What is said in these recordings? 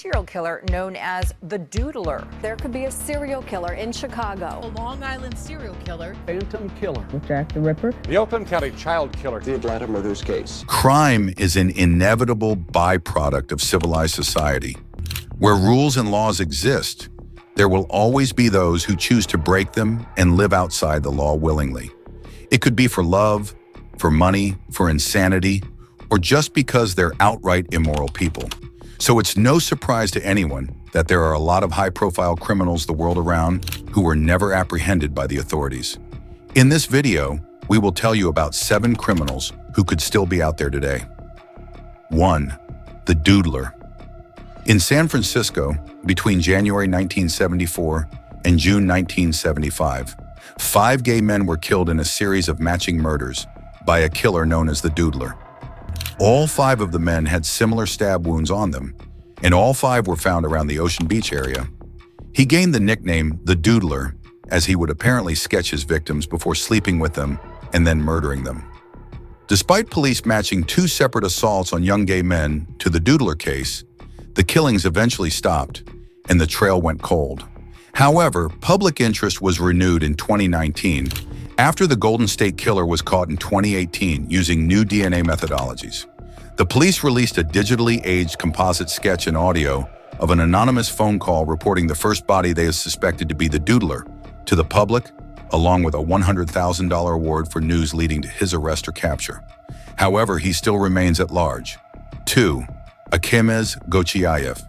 Serial killer known as the Doodler. There could be a serial killer in A Chicago. Long Island serial killer. Phantom killer. Jack the Ripper. The Oakland County child killer. The Atlanta murders case. Crime is an inevitable byproduct of civilized society. Where rules and laws exist, there will always be those who choose to break them and live outside the law willingly. It could be for love, for money, for insanity, or just because they're outright immoral people. So it's no surprise to anyone that there are a lot of high-profile criminals the world around who were never apprehended by the authorities. In this video, we will tell you about 7 criminals who could still be out there today. 1. The Doodler. In San Francisco, between January 1974 and June 1975, 5 gay men were killed in a series of matching murders by a killer known as the Doodler. All 5 of the men had similar stab wounds on them, and all 5 were found around the Ocean Beach area. He gained the nickname the Doodler, as he would apparently sketch his victims before sleeping with them and then murdering them. Despite police matching 2 separate assaults on young gay men to the Doodler case, the killings eventually stopped, and the trail went cold. However, public interest was renewed in 2019 after the Golden State Killer was caught in 2018 using new DNA methodologies. The police released a digitally aged composite sketch and audio of an anonymous phone call reporting the first body they suspected to be the Doodler to the public, along with a $100,000 award for news leading to his arrest or capture. However, he still remains at large. 2. Achemez Gochiyayev.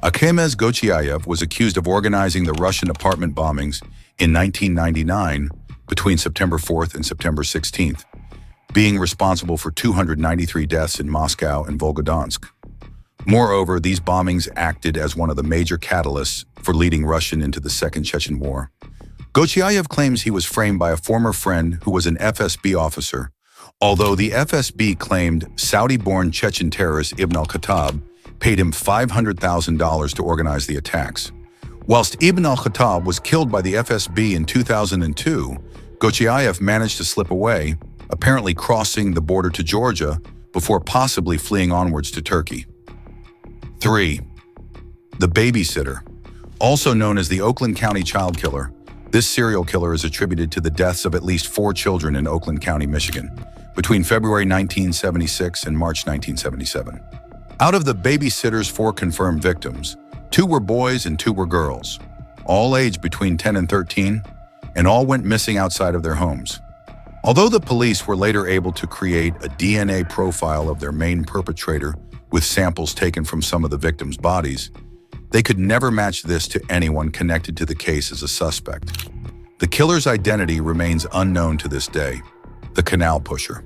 Achemez Gochiyayev was accused of organizing the Russian apartment bombings in 1999 between September 4th and September 16th, being responsible for 293 deaths in Moscow and Volgodonsk. Moreover, these bombings acted as one of the major catalysts for leading Russia into the Second Chechen War. Gochiyayev claims he was framed by a former friend who was an FSB officer, although the FSB claimed Saudi-born Chechen terrorist Ibn al-Khattab paid him $500,000 to organize the attacks. Whilst Ibn al-Khattab was killed by the FSB in 2002, Gochiyayev managed to slip away, apparently crossing the border to Georgia before possibly fleeing onwards to Turkey. 3. The Babysitter. Also known as the Oakland County child killer, this serial killer is attributed to the deaths of at least 4 children in Oakland County, Michigan, between February 1976 and March 1977. Out of the Babysitter's 4 confirmed victims, 2 were boys and 2 were girls, all aged between 10 and 13, and all went missing outside of their homes. Although the police were later able to create a DNA profile of their main perpetrator with samples taken from some of the victims' bodies, they could never match this to anyone connected to the case as a suspect. The killer's identity remains unknown to this day. The Canal Pusher.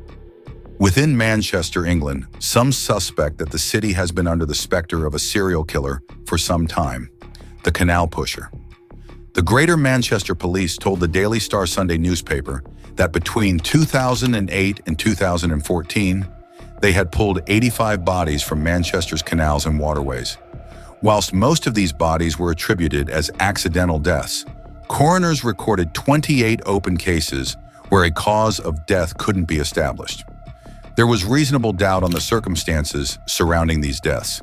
Within Manchester, England, some suspect that the city has been under the specter of a serial killer for some time. The Canal Pusher. The Greater Manchester Police told the Daily Star Sunday newspaper that between 2008 and 2014, they had pulled 85 bodies from Manchester's canals and waterways. Whilst most of these bodies were attributed as accidental deaths, coroners recorded 28 open cases where a cause of death couldn't be established. There was reasonable doubt on the circumstances surrounding these deaths.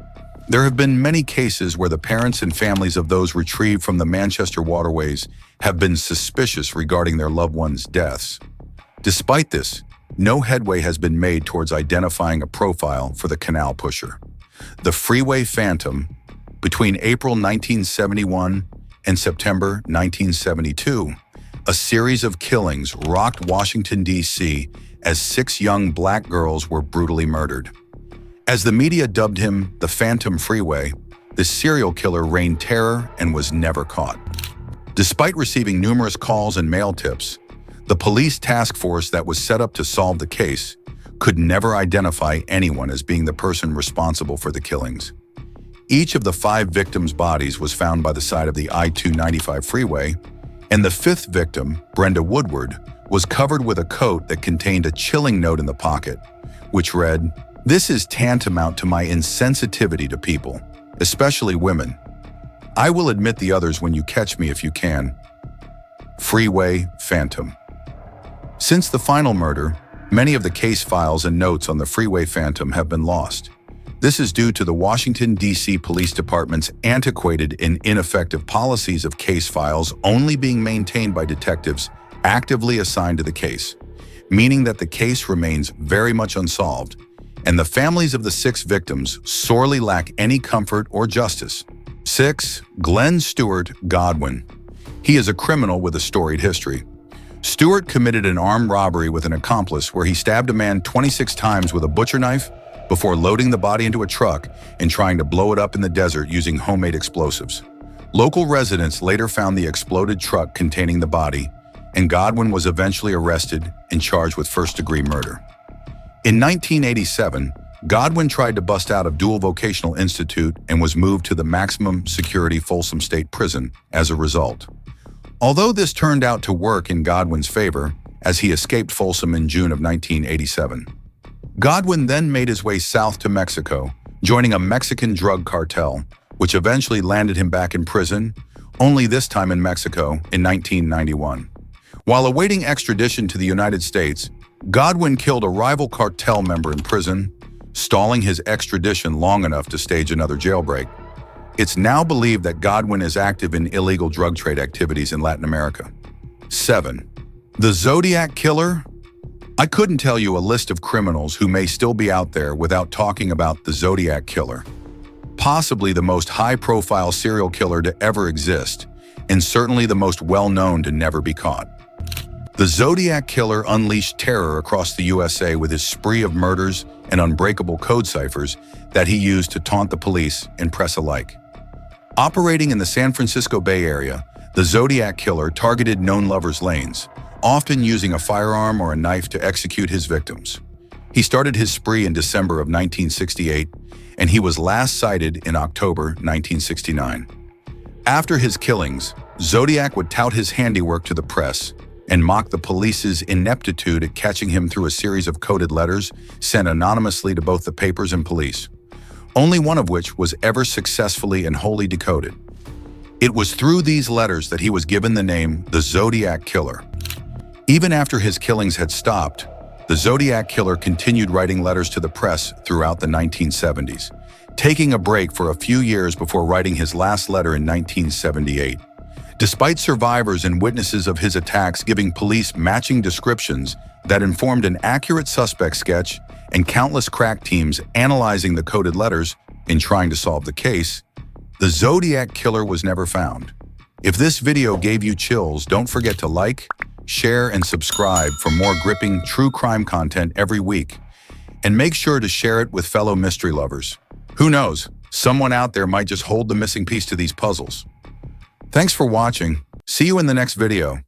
There have been many cases where the parents and families of those retrieved from the Manchester waterways have been suspicious regarding their loved ones' deaths. Despite this, no headway has been made towards identifying a profile for the Canal Pusher. The Freeway Phantom, between April 1971 and September 1972, a series of killings rocked Washington, D.C. as 6 young black girls were brutally murdered. As the media dubbed him the Phantom Freeway, this serial killer reigned terror and was never caught. Despite receiving numerous calls and mail tips, the police task force that was set up to solve the case could never identify anyone as being the person responsible for the killings. Each of the 5 victims' bodies was found by the side of the I-295 freeway, and the 5th victim, Brenda Woodward, was covered with a coat that contained a chilling note in the pocket, which read, "This is tantamount to my insensitivity to people, especially women. I will admit the others when you catch me if you can." Freeway Phantom. Since the final murder, many of the case files and notes on the Freeway Phantom have been lost. This is due to the Washington, D.C. Police Department's antiquated and ineffective policies of case files only being maintained by detectives actively assigned to the case, meaning that the case remains very much unsolved, and the families of the 6 victims sorely lack any comfort or justice. 6. Glen Stewart Godwin. He is a criminal with a storied history. Stewart committed an armed robbery with an accomplice where he stabbed a man 26 times with a butcher knife before loading the body into a truck and trying to blow it up in the desert using homemade explosives. Local residents later found the exploded truck containing the body, and Godwin was eventually arrested and charged with first-degree murder. In 1987, Godwin tried to bust out of Dual Vocational Institute and was moved to the maximum security Folsom State Prison as a result. Although this turned out to work in Godwin's favor, as he escaped Folsom in June of 1987. Godwin then made his way south to Mexico, joining a Mexican drug cartel, which eventually landed him back in prison, only this time in Mexico in 1991. While awaiting extradition to the United States, Godwin killed a rival cartel member in prison, stalling his extradition long enough to stage another jailbreak. It's now believed that Godwin is active in illegal drug trade activities in Latin America. 7. The Zodiac Killer. I couldn't tell you a list of criminals who may still be out there without talking about the Zodiac Killer. Possibly the most high-profile serial killer to ever exist, and certainly the most well-known to never be caught. The Zodiac Killer unleashed terror across the USA with his spree of murders and unbreakable code ciphers that he used to taunt the police and press alike. Operating in the San Francisco Bay Area, the Zodiac Killer targeted known lovers' lanes, often using a firearm or a knife to execute his victims. He started his spree in December of 1968, and he was last sighted in October 1969. After his killings, Zodiac would tout his handiwork to the press and mock the police's ineptitude at catching him through a series of coded letters sent anonymously to both the papers and police, only one of which was ever successfully and wholly decoded. It was through these letters that he was given the name the Zodiac Killer. Even after his killings had stopped, the Zodiac Killer continued writing letters to the press throughout the 1970s, taking a break for a few years before writing his last letter in 1978. Despite survivors and witnesses of his attacks giving police matching descriptions that informed an accurate suspect sketch and countless crack teams analyzing the coded letters in trying to solve the case, the Zodiac Killer was never found. If this video gave you chills, don't forget to like, share, and subscribe for more gripping true crime content every week. And make sure to share it with fellow mystery lovers. Who knows, someone out there might just hold the missing piece to these puzzles. Thanks for watching. See you in the next video.